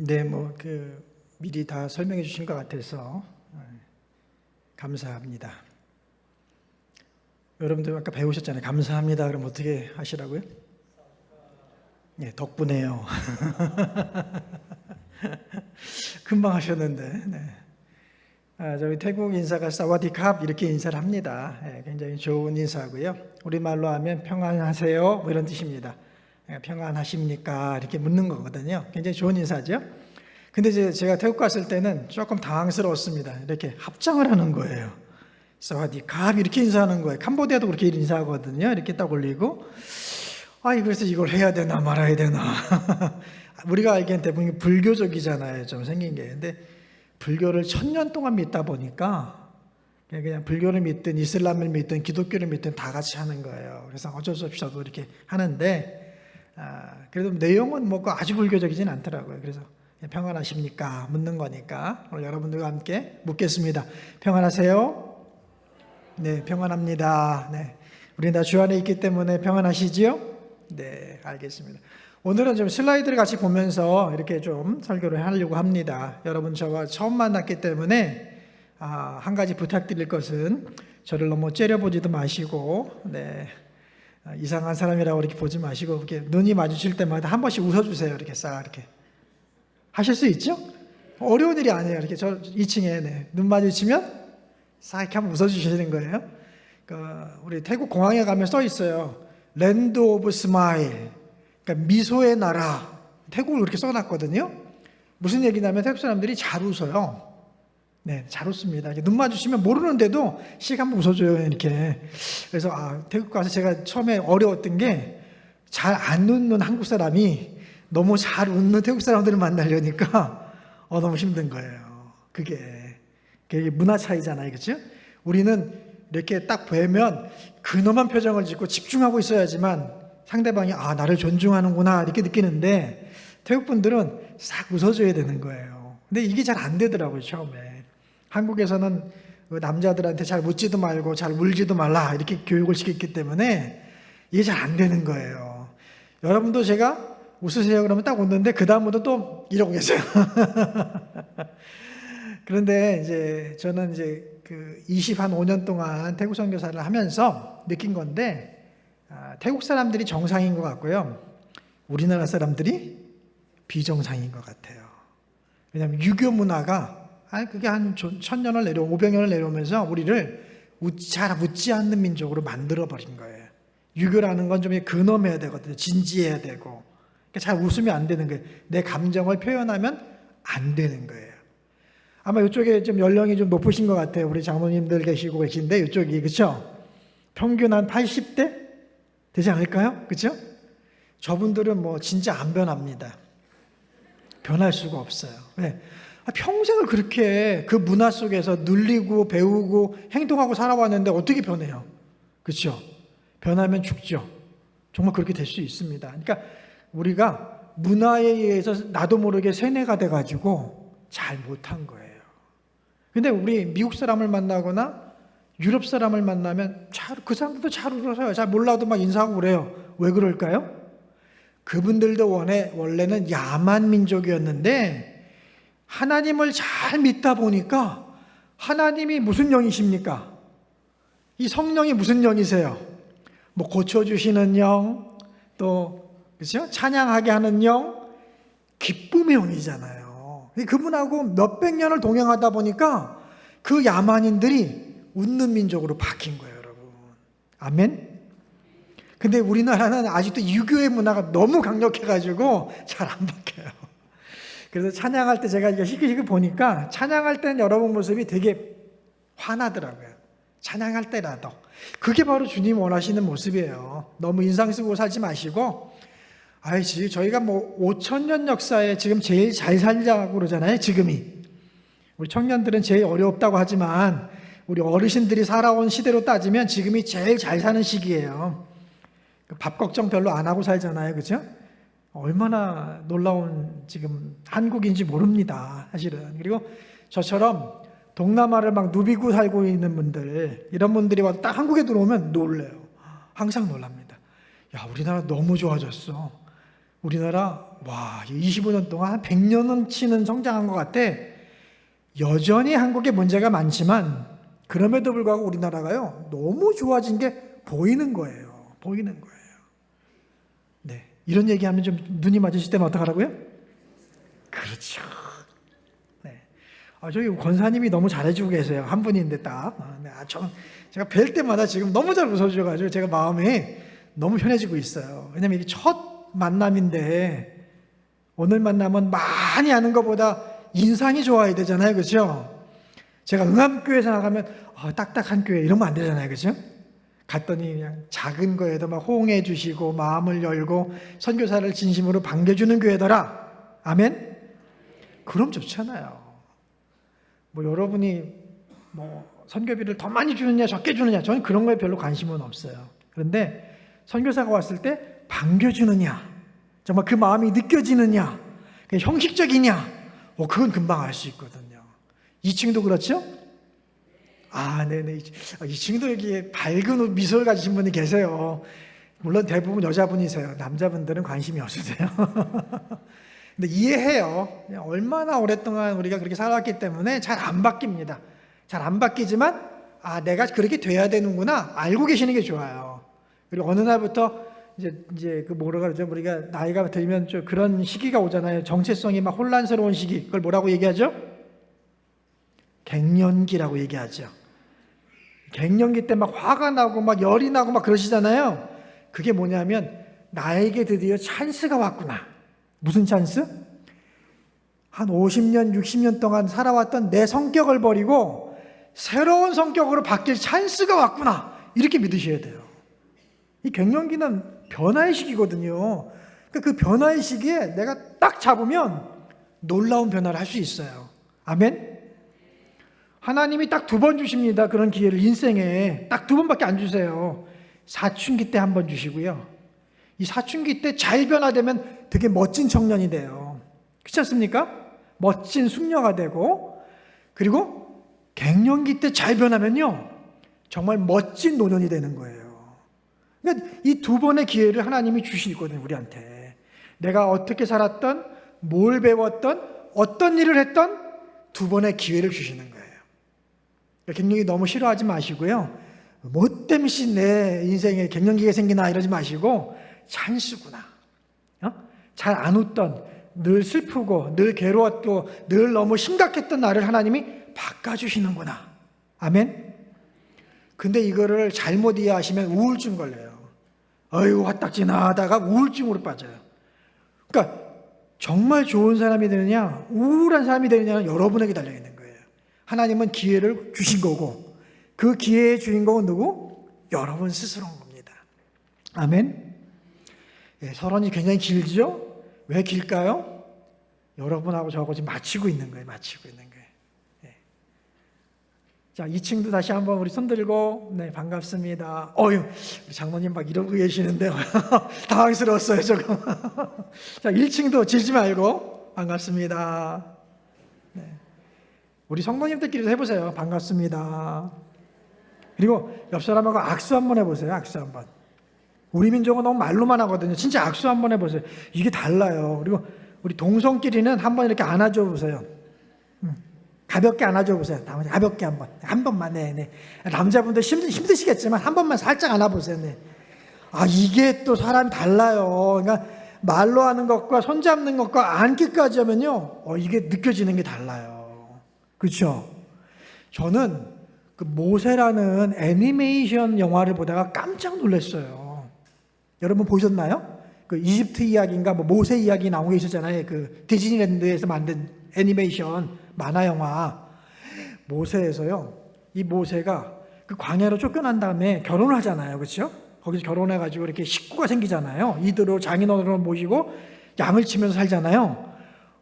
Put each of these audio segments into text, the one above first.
네, 미리 다 설명해 주신 것 같아서 감사합니다. 여러분들 아까 배우셨잖아요. 감사합니다. 그럼 어떻게 하시라고요? 네, 덕분에요. 금방 하셨는데. 네. 저희 태국 인사가 사와디캅 이렇게 인사를 합니다. 네, 굉장히 좋은 인사고요. 우리말로 하면 평안하세요 뭐 이런 뜻입니다. 평안하십니까? 이렇게 묻는 거거든요. 굉장히 좋은 인사죠. 근데 이제 제가 태국 갔을 때는 조금 당황스러웠습니다. 이렇게 합장을 하는 거예요. 사와디캅 이렇게 인사하는 거예요. 캄보디아도 그렇게 인사하거든요. 이렇게 딱 올리고 그래서 이걸 해야 되나 말아야 되나. 우리가 알기엔 대부분 불교적이잖아요. 좀 생긴 게. 근데 불교를 1000년 동안 믿다 보니까 그냥 불교를 믿든 이슬람을 믿든 기독교를 믿든 다 같이 하는 거예요. 그래서 어쩔 수 없이 저도 이렇게 하는데 그래도 내용은 아주 불교적이진 않더라고요. 그래서 평안하십니까? 묻는 거니까 오늘 여러분들과 함께 묻겠습니다. 평안하세요? 네, 평안합니다. 네, 우리 다 주 안에 있기 때문에 평안하시지요? 네, 알겠습니다. 오늘은 좀 슬라이드를 같이 보면서 이렇게 좀 설교를 하려고 합니다. 여러분 저와 처음 만났기 때문에 한 가지 부탁드릴 것은 저를 너무 째려보지도 마시고 이상한 사람이라고 이렇게 보지 마시고 이렇게 눈이 마주칠 때마다 한 번씩 웃어주세요. 이렇게 싹 이렇게 하실 수 있죠? 어려운 일이 아니에요. 이렇게 저 2층에 눈 마주치면 싹 이렇게 한번 웃어주시는 거예요. 우리 태국 공항에 가면 써 있어요. 랜드 오브 스마일, 그러니까 미소의 나라. 태국을 그렇게 써놨거든요. 무슨 얘기냐면 태국 사람들이 잘 웃어요. 네, 잘 웃습니다. 눈 마주치면 모르는데도 씩 한번 웃어줘요. 이렇게. 그래서 태국 가서 제가 처음에 어려웠던 게 잘 안 웃는 한국 사람이 너무 잘 웃는 태국 사람들을 만나려니까 너무 힘든 거예요. 그게 문화 차이잖아요. 그렇죠? 우리는 이렇게 딱 뵈면 근엄한 표정을 짓고 집중하고 있어야지만 상대방이 나를 존중하는구나 이렇게 느끼는데 태국 분들은 싹 웃어줘야 되는 거예요. 근데 이게 잘 안 되더라고요. 처음에. 한국에서는 남자들한테 잘 웃지도 말고 잘 울지도 말라 이렇게 교육을 시켰기 때문에 이게 잘 안 되는 거예요. 여러분도 제가 웃으세요 그러면 딱 웃는데 그 다음부터 또 이러고 계세요. 그런데 이제 저는 25년 동안 태국 선교사를 하면서 느낀 건데 태국 사람들이 정상인 것 같고요. 우리나라 사람들이 비정상인 것 같아요. 왜냐하면 유교 문화가 그게 한 1000년을 500년을 내려오면서 우리를 잘 웃지 않는 민족으로 만들어버린 거예요. 유교라는 건 좀 근엄해야 되거든요. 진지해야 되고. 잘 웃으면 안 되는 거예요. 내 감정을 표현하면 안 되는 거예요. 아마 이쪽에 좀 연령이 좀 높으신 것 같아요. 우리 장모님들 계시고 계신데 이쪽이 그렇죠? 평균 한 80대 되지 않을까요? 그렇죠? 저분들은 진짜 안 변합니다. 변할 수가 없어요. 왜? 평생을 그렇게 그 문화 속에서 눌리고 배우고 행동하고 살아왔는데 어떻게 변해요? 그렇죠? 변하면 죽죠. 정말 그렇게 될 수 있습니다. 그러니까 우리가 문화에 의해서 나도 모르게 세뇌가 돼가지고 잘 못한 거예요. 근데 우리 미국 사람을 만나거나 유럽 사람을 만나면 그 사람들도 잘 울어서요. 잘 몰라도 막 인사하고 그래요. 왜 그럴까요? 그분들도 원래는 야만 민족이었는데 하나님을 잘 믿다 보니까 하나님이 무슨 영이십니까? 이 성령이 무슨 영이세요? 고쳐주시는 영, 또 그렇죠? 찬양하게 하는 영, 기쁨의 영이잖아요. 그분하고 몇백 년을 동행하다 보니까 그 야만인들이 웃는 민족으로 바뀐 거예요, 여러분. 아멘? 근데 우리나라는 아직도 유교의 문화가 너무 강력해가지고 잘 안 바뀌어요. 그래서 찬양할 때 제가 이거 희귀 보니까 찬양할 때는 여러분 모습이 되게 화나더라고요. 찬양할 때라도. 그게 바로 주님 원하시는 모습이에요. 너무 인상 쓰고 살지 마시고 저희가 5000년 역사에 지금 제일 잘 살자고 그러잖아요. 지금이. 우리 청년들은 제일 어렵다고 하지만 우리 어르신들이 살아온 시대로 따지면 지금이 제일 잘 사는 시기예요. 밥 걱정 별로 안 하고 살잖아요. 그렇죠? 얼마나 놀라운 지금 한국인지 모릅니다. 사실은. 그리고 저처럼 동남아를 막 누비고 살고 있는 분들, 이런 분들이 와서 딱 한국에 들어오면 놀래요. 항상 놀랍니다. 야, 우리나라 너무 좋아졌어. 우리나라 25년 동안 한 100년은 치는 성장한 것 같아. 여전히 한국에 문제가 많지만 그럼에도 불구하고 우리나라가요 너무 좋아진 게 보이는 거예요. 보이는 거예요. 네, 이런 얘기하면 좀 눈이 맞으실 때는 어떡하라고요? 그렇죠. 네, 저기 권사님이 너무 잘해주고 계세요. 한 분인데 딱. 네, 제가 뵐 때마다 지금 너무 잘 웃어주셔가지고 제가 마음이 너무 편해지고 있어요. 왜냐면 이게 첫 만남인데 오늘 만남은 많이 아는 것보다 인상이 좋아야 되잖아요, 그렇죠? 제가 응암교회에서 나가면 딱딱한 교회 이러면 안 되잖아요, 그렇죠? 갔더니 그냥 작은 거에도 막 호응해 주시고 마음을 열고 선교사를 진심으로 반겨주는 교회더라. 아멘? 그럼 좋잖아요. 뭐 여러분이 뭐 선교비를 더 많이 주느냐 적게 주느냐 저는 그런 거에 별로 관심은 없어요. 그런데 선교사가 왔을 때 반겨주느냐 정말 그 마음이 느껴지느냐 형식적이냐 그건 금방 알 수 있거든요. 2층도 그렇죠? 네네. 2층도 여기 밝은 미소를 가지신 분이 계세요. 물론 대부분 여자분이세요. 남자분들은 관심이 없으세요. 근데 이해해요. 얼마나 오랫동안 우리가 그렇게 살아왔기 때문에 잘 안 바뀝니다. 잘 안 바뀌지만 내가 그렇게 돼야 되는구나 알고 계시는 게 좋아요. 그리고 어느 날부터 이제 그 뭐라 그러죠? 우리가 나이가 들면 좀 그런 시기가 오잖아요. 정체성이 막 혼란스러운 시기. 그걸 뭐라고 얘기하죠? 갱년기라고 얘기하죠. 갱년기 때 막 화가 나고 막 열이 나고 막 그러시잖아요. 그게 뭐냐면 나에게 드디어 찬스가 왔구나. 무슨 찬스? 한 50년, 60년 동안 살아왔던 내 성격을 버리고 새로운 성격으로 바뀔 찬스가 왔구나. 이렇게 믿으셔야 돼요. 이 갱년기는 변화의 시기거든요. 그러니까 그 변화의 시기에 내가 딱 잡으면 놀라운 변화를 할 수 있어요. 아멘? 하나님이 딱 2번 주십니다. 그런 기회를 인생에 딱 2번밖에 안 주세요. 사춘기 때 1번 주시고요. 이 사춘기 때 잘 변화되면 되게 멋진 청년이 돼요. 그렇지 않습니까? 멋진 숙녀가 되고 그리고 갱년기 때 잘 변하면요 정말 멋진 노년이 되는 거예요. 그러니까 이 2번의 기회를 하나님이 주시거든요. 우리한테 내가 어떻게 살았던 뭘 배웠던 어떤 일을 했던 2번의 기회를 주시는 거예요. 갱년기 너무 싫어하지 마시고요. 뭐 때문에 내 인생에 갱년기가 생기나 이러지 마시고 찬스구나. 잘 안 웃던 늘 슬프고 늘 괴로웠고 늘 너무 심각했던 나를 하나님이 바꿔주시는구나. 아멘? 근데 이거를 잘못 이해하시면 우울증 걸려요. 화딱지나 하다가 우울증으로 빠져요. 그러니까 정말 좋은 사람이 되느냐 우울한 사람이 되느냐는 여러분에게 달려있는 거예요. 하나님은 기회를 주신 거고 그 기회의 주인공은 누구? 여러분 스스로인 겁니다. 아멘? 서론이 굉장히 길죠? 왜 길까요? 여러분하고 저하고 지금 맞추고 있는 거예요. 자, 2층도 다시 한번 우리 손 들고 반갑습니다. 우리 장로님 막 이러고 계시는데 당황스러웠어요 조금. 자, 1층도 질지 말고 반갑습니다. 우리 성도님들끼리도 해보세요. 반갑습니다. 그리고 옆 사람하고 악수 한번 해보세요. 악수 한번. 우리 민족은 너무 말로만 하거든요. 진짜 악수 한번 해보세요. 이게 달라요. 그리고 우리 동성끼리는 한번 이렇게 안아줘 보세요. 가볍게 안아줘 보세요. 가볍게 한 번만. 네. 남자분들 힘드시겠지만 한 번만 살짝 안아보세요. 네. 이게 또 사람이 달라요. 그러니까 말로 하는 것과 손잡는 것과 안기까지 하면요, 이게 느껴지는 게 달라요. 그렇죠? 저는 그 모세라는 애니메이션 영화를 보다가 깜짝 놀랐어요. 여러분 보셨나요? 그 이집트 이야기인가 모세 이야기 나온 게 있었잖아요. 그 디즈니랜드에서 만든 애니메이션 만화 영화. 모세에서요, 이 모세가 그 광야로 쫓겨난 다음에 결혼을 하잖아요. 그렇죠? 거기서 결혼해가지고 이렇게 식구가 생기잖아요. 이들을 장인어른을 모시고 양을 치면서 살잖아요.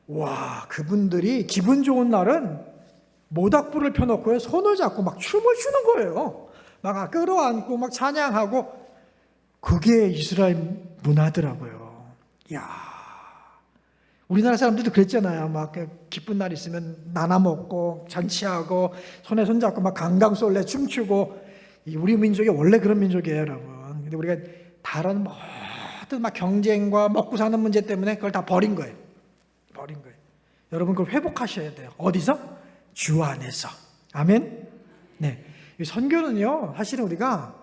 와, 그분들이 기분 좋은 날은 모닥불을 펴놓고 손을 잡고 막 춤을 추는 거예요. 막 끌어안고 막 찬양하고. 그게 이스라엘 문화더라고요. 이야, 우리나라 사람들도 그랬잖아요. 막 기쁜 날 있으면 나눠 먹고 잔치하고 손에 손잡고 막 강강솔래 춤추고. 우리 민족이 원래 그런 민족이에요, 여러분. 근데 우리가 다른 하도 막 경쟁과 먹고 사는 문제 때문에 그걸 다 버린 거예요. 버린 거예요. 여러분 그걸 회복하셔야 돼요. 어디서? 주 안에서. 아멘. 네. 이 선교는요, 사실은 우리가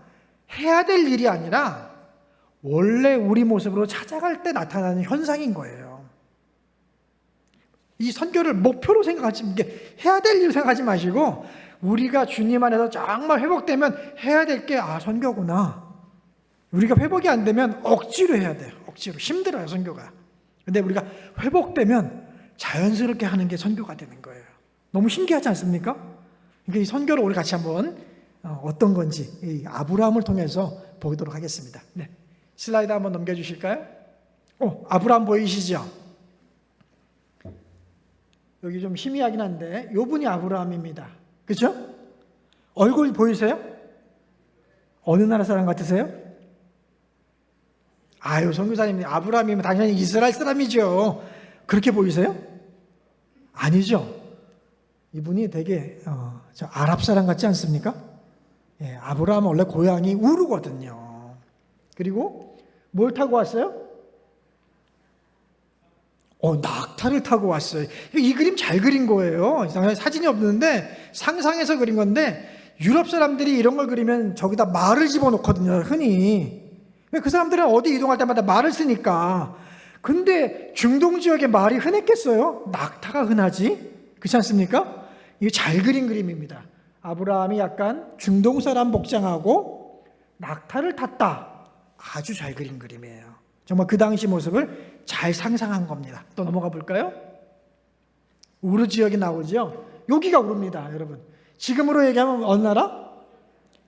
해야 될 일이 아니라 원래 우리 모습으로 찾아갈 때 나타나는 현상인 거예요. 이 선교를 목표로 생각하지, 이게 해야 될 일을 생각하지 마시고 우리가 주님 안에서 정말 회복되면 해야 될 게 선교구나. 우리가 회복이 안 되면 억지로 해야 돼요. 억지로. 힘들어요, 선교가. 근데 우리가 회복되면 자연스럽게 하는 게 선교가 되는 거예요. 너무 신기하지 않습니까? 그러니까 이 선교를 우리 같이 한번 어떤 건지 이 아브라함을 통해서 보도록 하겠습니다. 네. 슬라이드 한번 넘겨주실까요? 아브라함 보이시죠? 여기 좀 희미하긴 한데 이분이 아브라함입니다. 그렇죠? 얼굴 보이세요? 어느 나라 사람 같으세요? 아유, 선교사님, 아브라함이면 당연히 이스라엘 사람이죠. 그렇게 보이세요? 아니죠. 이분이 되게 저 아랍 사람 같지 않습니까? 예, 아브라함은 원래 고향이 우르거든요. 그리고 뭘 타고 왔어요? 낙타를 타고 왔어요. 이 그림 잘 그린 거예요. 사진이 없는데 상상해서 그린 건데 유럽 사람들이 이런 걸 그리면 저기다 말을 집어넣거든요. 흔히. 그 사람들은 어디 이동할 때마다 말을 쓰니까. 근데 중동 지역에 말이 흔했겠어요? 낙타가 흔하지? 그렇지 않습니까? 이게 잘 그린 그림입니다. 아브라함이 약간 중동 사람 복장하고 낙타를 탔다. 아주 잘 그린 그림이에요. 정말 그 당시 모습을 잘 상상한 겁니다. 또 넘어가 볼까요? 우르 지역이 나오죠? 여기가 우르입니다, 여러분. 지금으로 얘기하면 어느 나라?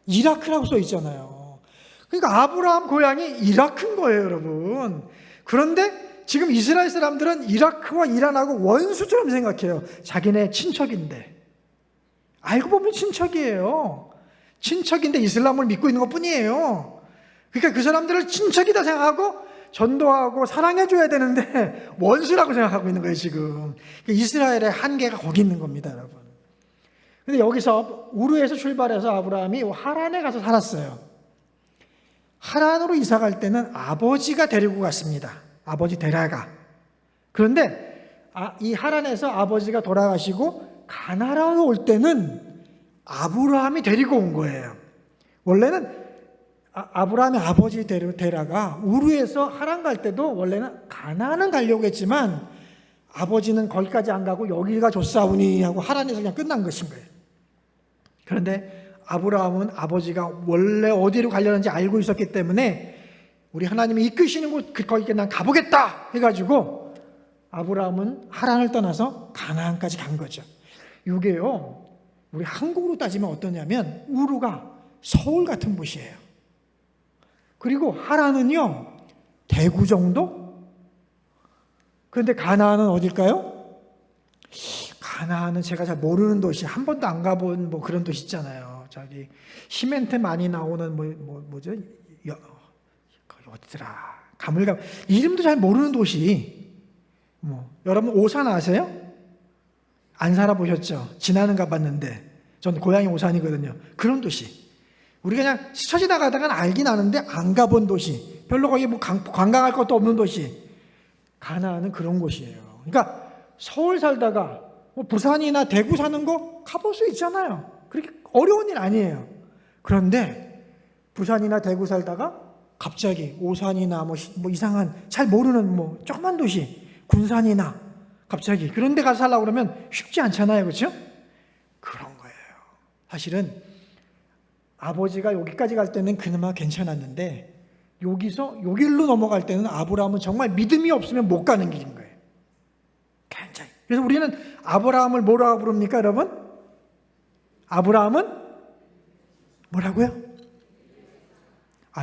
이라크라고 써 있잖아요. 그러니까 아브라함 고향이 이라크인 거예요, 여러분. 그런데 지금 이스라엘 사람들은 이라크와 이란하고 원수처럼 생각해요. 자기네 친척인데. 알고 보면 친척이에요. 친척인데 이슬람을 믿고 있는 것뿐이에요. 그러니까 그 사람들을 친척이다 생각하고 전도하고 사랑해줘야 되는데 원수라고 생각하고 있는 거예요, 지금. 이스라엘의 한계가 거기 있는 겁니다, 여러분. 근데 여기서 우르에서 출발해서 아브라함이 하란에 가서 살았어요. 하란으로 이사 갈 때는 아버지가 데리고 갔습니다. 아버지 데라가. 그런데 이 하란에서 아버지가 돌아가시고 가나안으로 올 때는 아브라함이 데리고 온 거예요. 원래는 아브라함의 아버지 데라가 우르에서 하란 갈 때도 원래는 가나안은 가려고 했지만 아버지는 거기까지 안 가고 여기가 좋사오니 하고 하란에서 그냥 끝난 것인 거예요. 그런데 아브라함은 아버지가 원래 어디로 가려는지 알고 있었기 때문에 우리 하나님이 이끄시는 곳 거기에 난 가보겠다 해가지고 아브라함은 하란을 떠나서 가나안까지 간 거죠. 이게요, 우리 한국으로 따지면 어떠냐면 우르가 서울 같은 곳이에요. 그리고 하란은요, 대구 정도? 그런데 가나안은 어딜까요? 가나안은 제가 잘 모르는 도시, 한 번도 안 가본 뭐 그런 도시 있잖아요. 저기 시멘트 많이 나오는 뭐죠? 어디더라? 가물가물. 이름도 잘 모르는 도시. 여러분 오산 아세요? 안 살아보셨죠? 지나는 가봤는데 전 고향이 오산이거든요. 그런 도시. 우리가 그냥 스쳐 지나가다가 알긴 아는데 안 가본 도시. 별로 거기 뭐 관광할 것도 없는 도시. 가나안은 그런 곳이에요. 그러니까 서울 살다가 뭐 부산이나 대구 사는 거 가볼 수 있잖아요. 그렇게 어려운 일 아니에요. 그런데 부산이나 대구 살다가 갑자기 오산이나 뭐 이상한 잘 모르는 조그만 도시 군산이나 갑자기 그런 데 가서 살려고 그러면 쉽지 않잖아요. 그렇죠? 그런 거예요. 사실은 아버지가 여기까지 갈 때는 그나마 괜찮았는데 여기서 여길로 넘어갈 때는 아브라함은 정말 믿음이 없으면 못 가는 길인 거예요. 굉장히. 그래서 우리는 아브라함을 뭐라고 부릅니까, 여러분? 아브라함은 뭐라고요?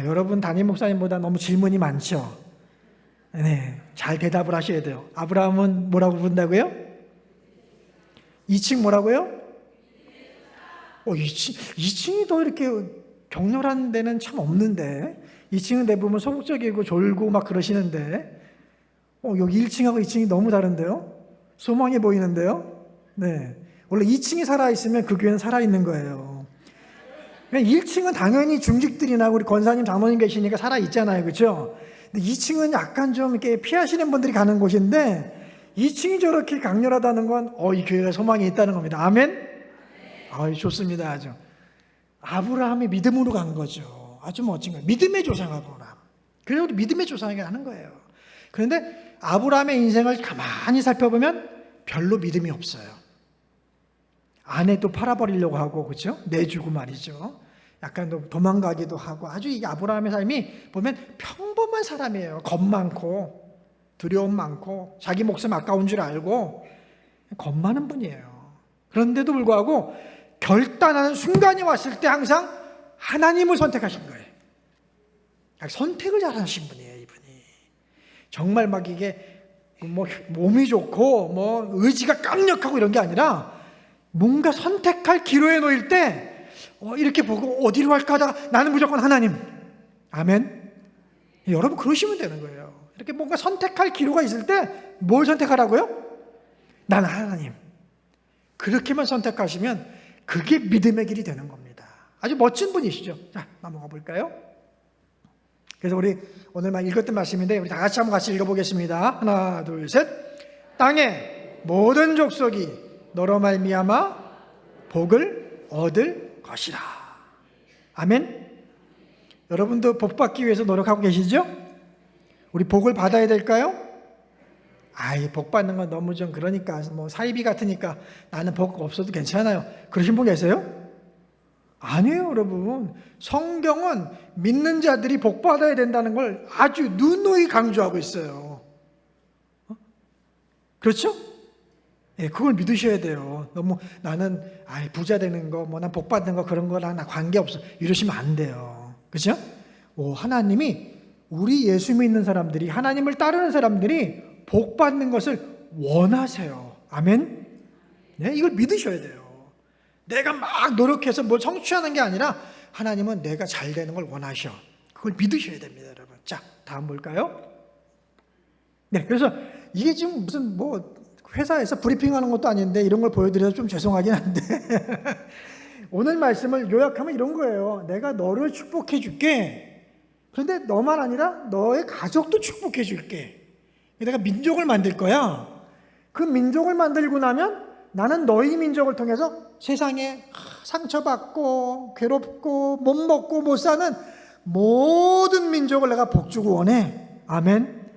여러분 담임 목사님보다 너무 질문이 많죠? 네, 잘 대답을 하셔야 돼요. 아브라함은 뭐라고 부른다고요? 2층 뭐라고요? 2층이 더 이렇게 격렬한 데는 참 없는데 2층은 대부분 소극적이고 졸고 막 그러시는데 여기 1층하고 2층이 너무 다른데요? 소망이 보이는데요? 네, 원래 2층이 살아있으면 그 교회는 살아있는 거예요. 1층은 당연히 중직들이나 우리 권사님 장로님 계시니까 살아있잖아요. 그렇죠? 근데 2층은 약간 좀 이렇게 피하시는 분들이 가는 곳인데 2층이 저렇게 강렬하다는 건 이 교회가 소망이 있다는 겁니다. 아멘? 좋습니다. 아주. 아브라함이 믿음으로 간 거죠. 아주 멋진 거예요. 믿음의 조상 아브라함. 그래서 우리 믿음의 조상에게 하는 거예요. 그런데 아브라함의 인생을 가만히 살펴보면 별로 믿음이 없어요. 아내도 팔아버리려고 하고, 그렇죠? 내주고 말이죠. 약간 도망가기도 하고, 아주 이 아브라함의 삶이 보면 평범한 사람이에요. 겁 많고 두려움 많고 자기 목숨 아까운 줄 알고 겁 많은 분이에요. 그런데도 불구하고 결단하는 순간이 왔을 때 항상 하나님을 선택하신 거예요. 선택을 잘하신 분이에요, 이분이. 정말 막 이게 뭐 몸이 좋고 뭐 의지가 강력하고 이런 게 아니라 뭔가 선택할 기로에 놓일 때 이렇게 보고 어디로 갈까 하다가 나는 무조건 하나님. 아멘. 여러분 그러시면 되는 거예요. 이렇게 뭔가 선택할 기로가 있을 때 뭘 선택하라고요? 나는 하나님. 그렇게만 선택하시면 그게 믿음의 길이 되는 겁니다. 아주 멋진 분이시죠. 자, 넘어가 볼까요? 그래서 우리 오늘만 읽었던 말씀인데 우리 다 같이 한번 같이 읽어보겠습니다. 하나, 둘, 셋. 땅의 모든 족속이 너로 말미암아 복을 얻을 것이라. 아멘. 여러분도 복 받기 위해서 노력하고 계시죠? 우리 복을 받아야 될까요? 복 받는 건 너무 좀 그러니까 뭐 사이비 같으니까 나는 복 없어도 괜찮아요. 그러신 분 계세요? 아니에요, 여러분. 성경은 믿는 자들이 복 받아야 된다는 걸 아주 누누이 강조하고 있어요. 그렇죠? 그걸 믿으셔야 돼요. 너무 나는 부자 되는 거, 난 복 받는 거 그런 거랑 나 관계 없어 이러시면 안 돼요. 그렇죠? 하나님이 우리 예수 믿는 사람들이 하나님을 따르는 사람들이 복 받는 것을 원하세요. 아멘. 네, 이걸 믿으셔야 돼요. 내가 막 노력해서 뭘 성취하는 게 아니라 하나님은 내가 잘 되는 걸 원하셔. 그걸 믿으셔야 됩니다, 여러분. 자, 다음 볼까요? 네, 그래서 이게 지금 무슨 회사에서 브리핑하는 것도 아닌데 이런 걸 보여드려서 좀 죄송하긴 한데 오늘 말씀을 요약하면 이런 거예요. 내가 너를 축복해 줄게. 그런데 너만 아니라 너의 가족도 축복해 줄게. 내가 민족을 만들 거야. 그 민족을 만들고 나면 나는 너희 민족을 통해서 세상에 상처받고 괴롭고 못 먹고 못 사는 모든 민족을 내가 복주고 원해. 아멘.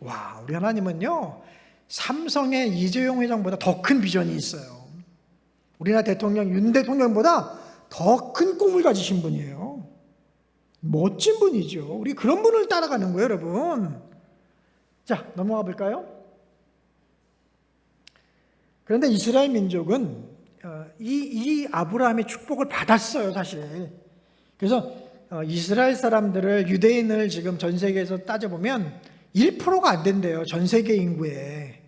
와, 우리 하나님은요 삼성의 이재용 회장보다 더 큰 비전이 있어요. 우리나라 대통령 윤 대통령보다 더 큰 꿈을 가지신 분이에요. 멋진 분이죠. 우리 그런 분을 따라가는 거예요, 여러분. 자, 넘어가 볼까요? 그런데 이스라엘 민족은 이 아브라함의 축복을 받았어요, 사실. 그래서 이스라엘 사람들을, 유대인을 지금 전 세계에서 따져보면 1%가 안 된대요, 전 세계 인구에.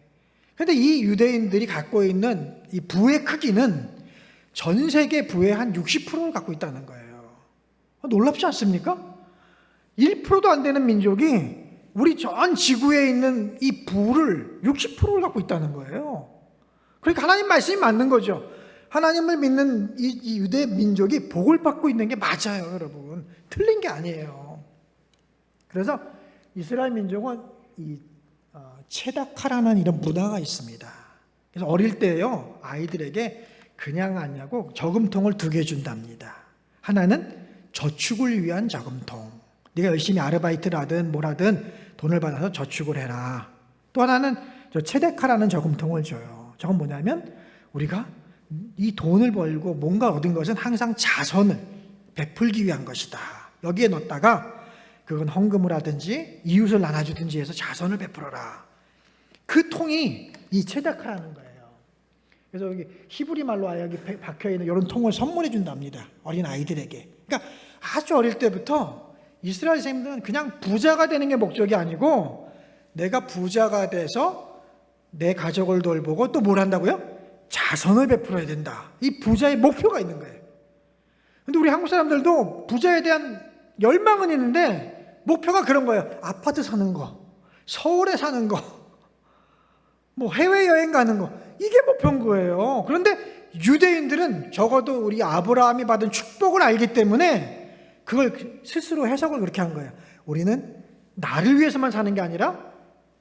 그런데 이 유대인들이 갖고 있는 이 부의 크기는 전 세계 부의 한 60%를 갖고 있다는 거예요. 놀랍지 않습니까? 1%도 안 되는 민족이 우리 전 지구에 있는 이 부를 60%를 갖고 있다는 거예요. 그러니까 하나님 말씀이 맞는 거죠. 하나님을 믿는 이 유대 민족이 복을 받고 있는 게 맞아요, 여러분. 틀린 게 아니에요. 그래서 이스라엘 민족은 이 체다카라는 이런 문화가 있습니다. 그래서 어릴 때요 아이들에게 그냥 아니하고 저금통을 2개 준답니다. 하나는 저축을 위한 저금통. 네가 열심히 아르바이트를 하든 뭘 하든 돈을 받아서 저축을 해라. 또 하나는 저 체데카라는 저금통을 줘요. 저건 뭐냐면 우리가 이 돈을 벌고 뭔가 얻은 것은 항상 자선을 베풀기 위한 것이다. 여기에 넣었다가 그건 헌금을 하든지 이웃을 나눠주든지 해서 자선을 베풀어라. 그 통이 이 체데카라는 거예요. 그래서 여기 히브리 말로 여기 박혀있는 이런 통을 선물해 준답니다. 어린 아이들에게. 그러니까 아주 어릴 때부터 이스라엘 사람들은 그냥 부자가 되는 게 목적이 아니고 내가 부자가 돼서 내 가족을 돌보고 또 뭘 한다고요? 자선을 베풀어야 된다. 이 부자의 목표가 있는 거예요. 근데 우리 한국 사람들도 부자에 대한 열망은 있는데 목표가 그런 거예요. 아파트 사는 거, 서울에 사는 거, 뭐 해외여행 가는 거, 이게 목표인 거예요. 그런데 유대인들은 적어도 우리 아브라함이 받은 축복을 알기 때문에 그걸 스스로 해석을 그렇게 한 거예요. 우리는 나를 위해서만 사는 게 아니라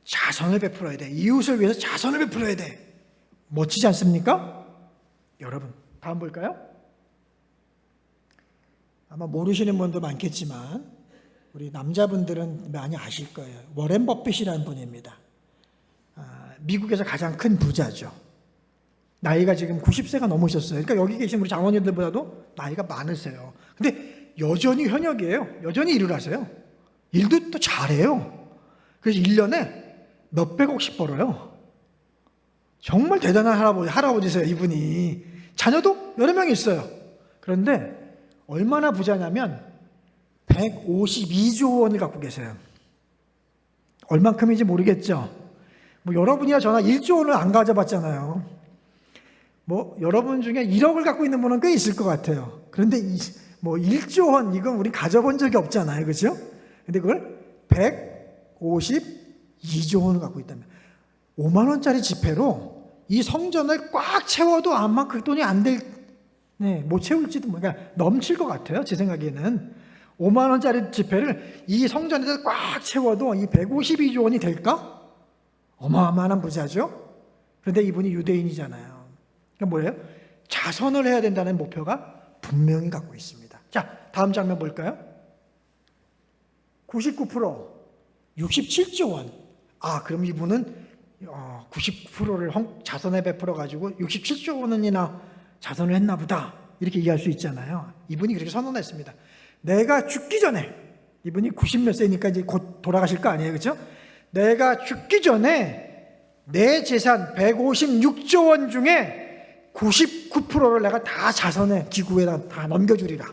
자선을 베풀어야 돼. 이웃을 위해서 자선을 베풀어야 돼. 멋지지 않습니까? 여러분, 다음 볼까요? 아마 모르시는 분도 많겠지만 우리 남자분들은 많이 아실 거예요. 워렌 버핏이라는 분입니다. 미국에서 가장 큰 부자죠. 나이가 지금 90세가 넘으셨어요. 그러니까 여기 계신 우리 장원님들보다도 나이가 많으세요. 근데 여전히 현역이에요. 여전히 일을 하세요. 일도 또 잘해요. 그래서 1년에 몇백억씩 벌어요. 정말 대단한 할아버지세요, 이분이. 자녀도 여러 명 있어요. 그런데 얼마나 부자냐면 152조 원을 갖고 계세요. 얼만큼인지 모르겠죠. 뭐 여러분이나 저나 1조 원을 안 가져봤잖아요. 뭐 여러분 중에 1억을 갖고 있는 분은 꽤 있을 것 같아요. 그런데 뭐 1조 원 이건 우리 가져본 적이 없잖아요, 그렇죠? 근데 그걸 152조 원을 갖고 있다면 5만 원짜리 지폐로 이 성전을 꽉 채워도 아마 그 돈이 안 될, 못 채울지도 그러니까 넘칠 것 같아요, 제 생각에는. 5만 원짜리 지폐를 이 성전에서 꽉 채워도 이 152조 원이 될까? 어마어마한 부자죠. 그런데 이분이 유대인이잖아요. 그러니까 뭐예요? 자선을 해야 된다는 목표가 분명히 갖고 있습니다. 자, 다음 장면 볼까요? 99%, 67조 원. 그럼 이분은 90%를 자선에 베풀어 가지고 67조 원이나 자선을 했나 보다. 이렇게 이해할 수 있잖아요. 이분이 그렇게 선언했습니다. 내가 죽기 전에, 이분이 90몇 세니까 이제 곧 돌아가실 거 아니에요, 그렇죠? 내가 죽기 전에 내 재산 156조 원 중에 99%를 내가 다 자선에, 기구에다 다 넘겨주리라.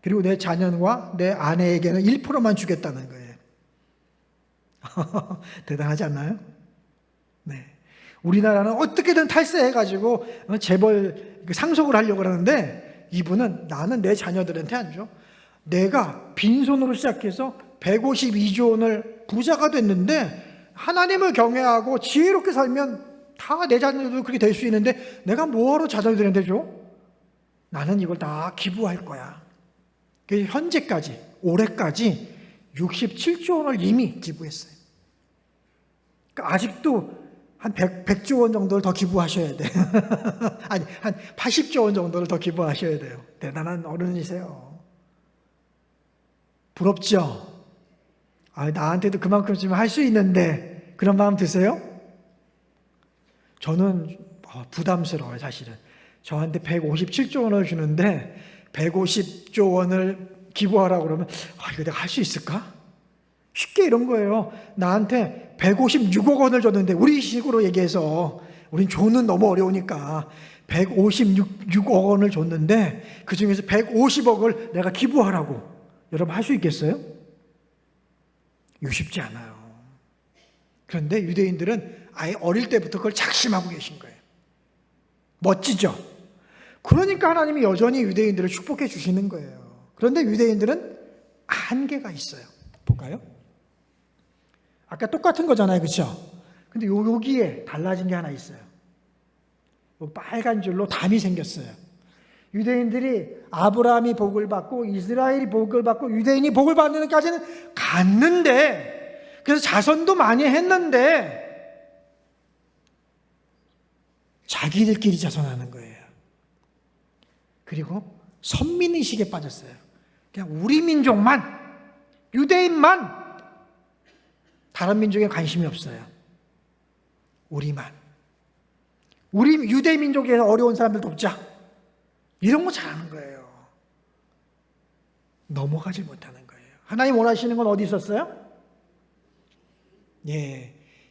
그리고 내 자녀와 내 아내에게는 1%만 주겠다는 거예요. 대단하지 않나요? 네. 우리나라는 어떻게든 탈세해가지고 재벌 상속을 하려고 하는데 이분은 나는 내 자녀들한테 안 줘. 내가 빈손으로 시작해서 152조 원을 부자가 됐는데 하나님을 경외하고 지혜롭게 살면 다 내 자녀들도 그렇게 될 수 있는데 내가 뭐하러 자녀들한테 줘? 나는 이걸 다 기부할 거야. 그래서 현재까지, 올해까지 67조 원을 이미 기부했어요. 그러니까 아직도 한 100조 원 정도를 더 기부하셔야 돼요. 아니, 한 80조 원 정도를 더 기부하셔야 돼요. 대단한 어른이세요. 부럽죠? 나한테도 그만큼 좀 할 수 있는데 그런 마음 드세요? 저는 부담스러워요, 사실은. 저한테 157조 원을 주는데 150조 원을 기부하라고 그러면 이거 내가 할 수 있을까? 쉽게 이런 거예요. 나한테 156억 원을 줬는데 우리 식으로 얘기해서 우린 조는 너무 어려우니까 156억 원을 줬는데 그 중에서 150억을 내가 기부하라고. 여러분 할 수 있겠어요? 이거 쉽지 않아요. 그런데 유대인들은 아예 어릴 때부터 그걸 작심하고 계신 거예요. 멋지죠? 그러니까 하나님이 여전히 유대인들을 축복해 주시는 거예요. 그런데 유대인들은 한계가 있어요. 볼까요? 아까 똑같은 거잖아요, 그렇죠? 근데 여기에 달라진 게 하나 있어요. 요 빨간 줄로 담이 생겼어요. 유대인들이 아브라함이 복을 받고 이스라엘이 복을 받고 유대인이 복을 받는 데까지는 갔는데, 그래서 자선도 많이 했는데 자기들끼리 자선하는 거예요. 그리고 선민의식에 빠졌어요. 그냥 우리 민족만, 유대인만, 다른 민족에 관심이 없어요. 우리만. 우리 유대 민족에서 어려운 사람들 돕자. 이런 거 잘하는 거예요. 넘어가지 못하는 거예요. 하나님 원하시는 건 어디 있었어요?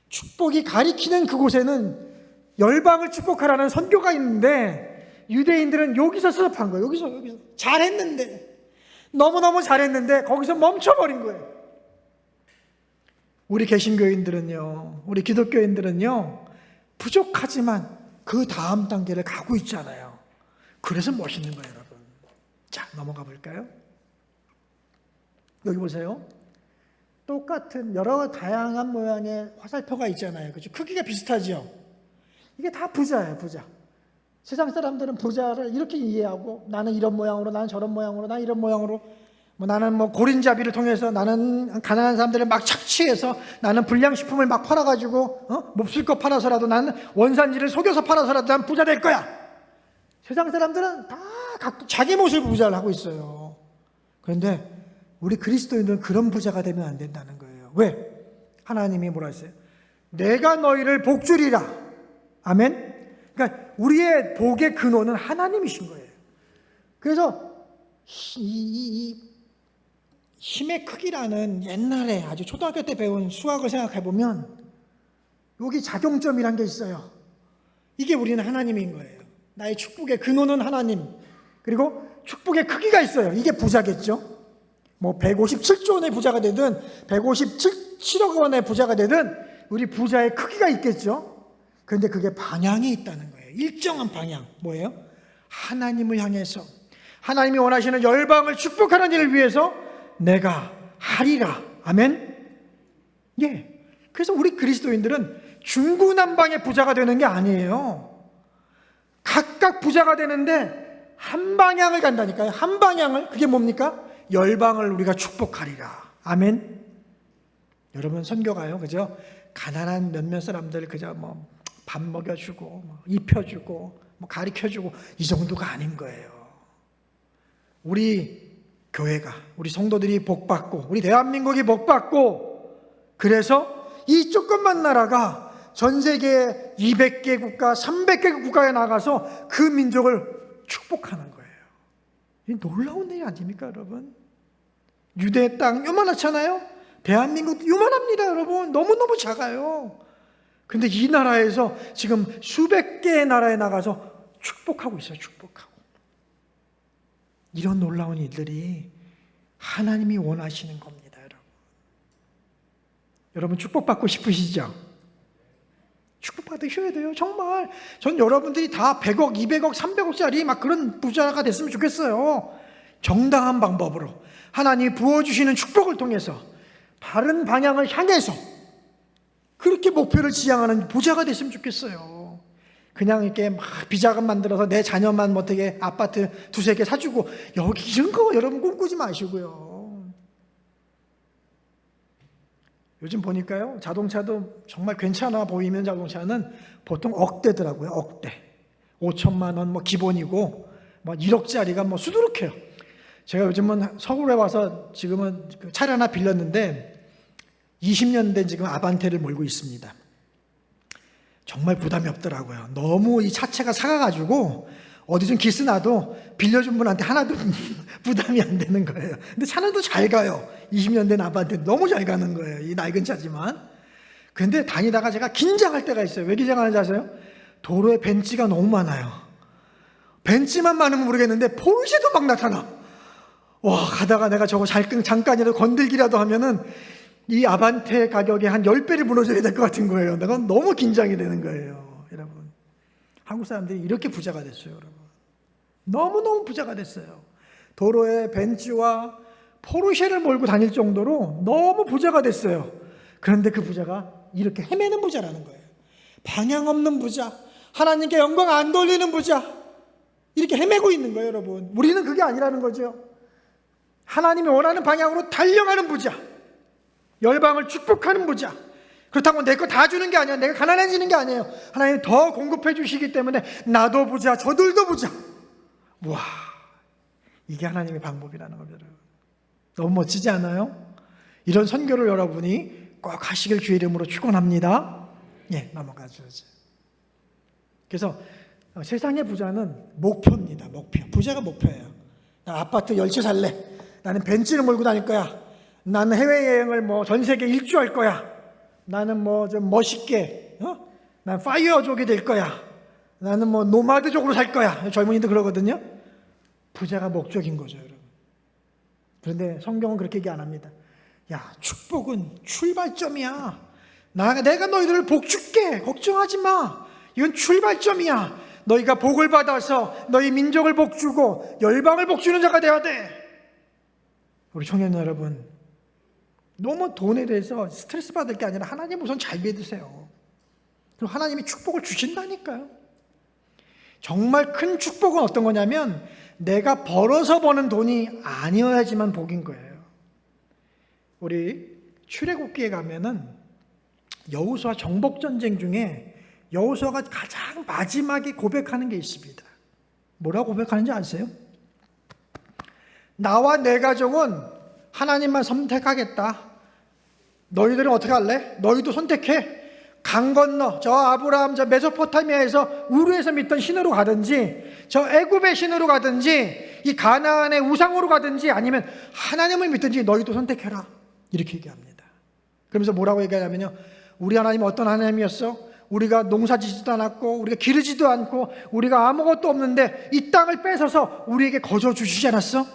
축복이 가리키는 그곳에는 열방을 축복하라는 선교가 있는데 유대인들은 여기서 스톱한 거예요. 여기서 잘했는데, 너무너무 잘했는데 거기서 멈춰버린 거예요. 우리 개신교인들은요, 우리 기독교인들은요, 부족하지만 그 다음 단계를 가고 있잖아요. 그래서 멋있는 거예요, 여러분. 자, 넘어가 볼까요? 여기 보세요. 똑같은 여러 다양한 모양의 화살표가 있잖아요. 그렇죠? 크기가 비슷하죠? 이게 다 부자예요, 부자. 세상 사람들은 부자를 이렇게 이해하고 나는 이런 모양으로, 나는 저런 모양으로, 나는 이런 모양으로 나는 고린자비를 통해서 나는 가난한 사람들을 막 착취해서 나는 불량식품을 막 팔아가지고 몹쓸 것 팔아서라도 나는 원산지를 속여서 팔아서라도 난 부자 될 거야. 세상 사람들은 다 각각 자기 모습을 부자를 하고 있어요. 그런데 우리 그리스도인들은 그런 부자가 되면 안 된다는 거예요. 왜? 하나님이 뭐라 했어요? 내가 너희를 복주리라. 아멘? 그러니까 우리의 복의 근원은 하나님이신 거예요. 그래서 이 힘의 크기라는 옛날에 아주 초등학교 때 배운 수학을 생각해 보면 여기 작용점이란 게 있어요. 이게 우리는 하나님인 거예요. 나의 축복의 근원은 하나님. 그리고 축복의 크기가 있어요. 이게 부자겠죠. 157조 원의 부자가 되든 157억 원의 부자가 되든 우리 부자의 크기가 있겠죠. 그런데 그게 방향이 있다는 거예요. 일정한 방향. 뭐예요? 하나님을 향해서 하나님이 원하시는 열방을 축복하는 일을 위해서 내가 하리라. 아멘. 예. 그래서 우리 그리스도인들은 중구난방의 부자가 되는 게 아니에요. 각각 부자가 되는데 한 방향을 간다니까요. 한 방향을. 그게 뭡니까? 열방을 우리가 축복하리라. 아멘. 여러분 선교가요, 그죠? 가난한 몇몇 사람들 그저 밥 먹여주고 입혀주고 가르쳐주고 이 정도가 아닌 거예요. 우리 교회가, 우리 성도들이 복받고 우리 대한민국이 복받고 그래서 이 조그만 나라가 전 세계 200개 국가, 300개 국가에 나가서 그 민족을 축복하는 거예요. 이 놀라운 일 아닙니까, 여러분? 유대 땅 요만하잖아요? 대한민국 요만합니다, 여러분. 너무너무 작아요. 근데 이 나라에서 지금 수백 개의 나라에 나가서 축복하고 있어요, 축복하고. 이런 놀라운 일들이 하나님이 원하시는 겁니다, 여러분. 여러분 축복받고 싶으시죠? 축복받으셔야 돼요, 정말. 전 여러분들이 다 100억, 200억, 300억짜리 막 그런 부자가 됐으면 좋겠어요. 정당한 방법으로 하나님이 부어주시는 축복을 통해서 바른 방향을 향해서 그렇게 목표를 지향하는 부자가 됐으면 좋겠어요. 그냥 이렇게 막 비자금 만들어서 내 자녀만 어떻게 아파트 두세 개 사주고 여기 이런 거 여러분 꿈꾸지 마시고요. 요즘 보니까요, 자동차도 정말 괜찮아 보이는 자동차는 보통 억대더라고요. 억대. 5천만 원 기본이고 1억짜리가 수두룩해요. 제가 요즘은 서울에 와서 지금은 차를 하나 빌렸는데 20년 된 지금 아반떼를 몰고 있습니다. 정말 부담이 없더라고요. 너무 이 차체가 작아가지고 어디 좀 기스 나도 빌려준 분한테 하나도 부담이 안 되는 거예요. 근데 차는 또 잘 가요. 20년 된 아반떼 너무 잘 가는 거예요. 이 낡은 차지만. 근데 다니다가 제가 긴장할 때가 있어요. 왜 긴장하는지 아세요? 도로에 벤츠가 너무 많아요. 벤츠만 많으면 모르겠는데 포르쉐도 막 나타나. 와, 가다가 내가 저거 잠깐이라도 건들기라도 하면은 이 아반떼 가격이 한 10배를 무너져야 될 것 같은 거예요. 내가 너무 긴장이 되는 거예요. 여러분, 한국 사람들이 이렇게 부자가 됐어요. 여러분, 너무너무 부자가 됐어요. 도로에 벤츠와 포르쉐를 몰고 다닐 정도로 너무 부자가 됐어요. 그런데 그 부자가 이렇게 헤매는 부자라는 거예요. 방향 없는 부자, 하나님께 영광 안 돌리는 부자, 이렇게 헤매고 있는 거예요. 여러분, 우리는 그게 아니라는 거죠. 하나님이 원하는 방향으로 달려가는 부자, 열방을 축복하는 부자. 그렇다고 내 거 다 주는 게 아니야. 내가 가난해지는 게 아니에요. 하나님 더 공급해 주시기 때문에 나도 부자, 저들도 부자. 와, 이게 하나님의 방법이라는 겁니다. 너무 멋지지 않아요? 이런 선교를 여러분이 꼭 하시길 주의 이름으로 축원합니다. 예, 넘어가죠. 그래서 세상의 부자는 목표입니다. 목표. 부자가 목표예요. 나 아파트 10채 살래. 나는 벤츠를 몰고 다닐 거야. 나는 해외여행을 전 세계 일주할 거야. 나는 좀 멋있게, 난 파이어족이 될 거야. 나는 노마드족으로 살 거야. 젊은이들 그러거든요. 부자가 목적인 거죠, 여러분. 그런데 성경은 그렇게 얘기 안 합니다. 야, 축복은 출발점이야. 내가 너희들을 복 줄게. 걱정하지 마. 이건 출발점이야. 너희가 복을 받아서 너희 민족을 복 주고 열방을 복 주는 자가 되어야 돼. 우리 청년 여러분, 너무 돈에 대해서 스트레스 받을 게 아니라 하나님 우선 잘 믿으세요. 그리고 하나님이 축복을 주신다니까요. 정말 큰 축복은 어떤 거냐면 내가 벌어서 버는 돈이 아니어야지만 복인 거예요. 우리 출애굽기에 가면은 여호수아 정복전쟁 중에 여호수아가 가장 마지막에 고백하는 게 있습니다. 뭐라고 고백하는지 아세요? 나와 내 가족은 하나님만 선택하겠다. 너희들은 어떻게 할래? 너희도 선택해. 강 건너 저 아브라함 저 메소포타미아에서 우르에서 믿던 신으로 가든지 저 애굽의 신으로 가든지 이 가나안의 우상으로 가든지 아니면 하나님을 믿든지 너희도 선택해라. 이렇게 얘기합니다. 그러면서 뭐라고 얘기하냐면요, 우리 하나님은 어떤 하나님이었어? 우리가 농사지지도 않았고 우리가 기르지도 않고 우리가 아무것도 없는데 이 땅을 뺏어서 우리에게 거저 주시지 않았어?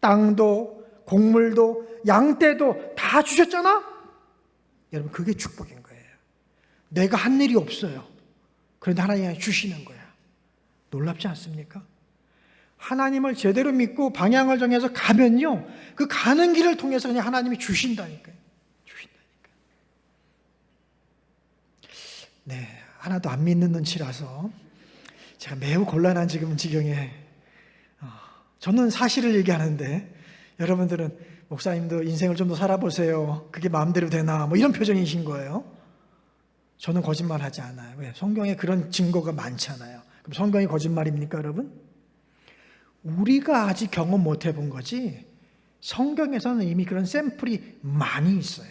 땅도 곡물도 양떼도 다 주셨잖아? 여러분, 그게 축복인 거예요. 내가 한 일이 없어요. 그런데 하나님이 주시는 거야. 놀랍지 않습니까? 하나님을 제대로 믿고 방향을 정해서 가면요, 그 가는 길을 통해서 그냥 하나님이 주신다니까요. 주신다니까요. 네, 하나도 안 믿는 눈치라서 제가 매우 곤란한 지금 지경에 저는 사실을 얘기하는데 여러분들은 목사님도 인생을 좀 더 살아보세요. 그게 마음대로 되나? 뭐 이런 표정이신 거예요. 저는 거짓말하지 않아요. 왜? 성경에 그런 증거가 많잖아요. 그럼 성경이 거짓말입니까, 여러분? 우리가 아직 경험 못 해본 거지 성경에서는 이미 그런 샘플이 많이 있어요.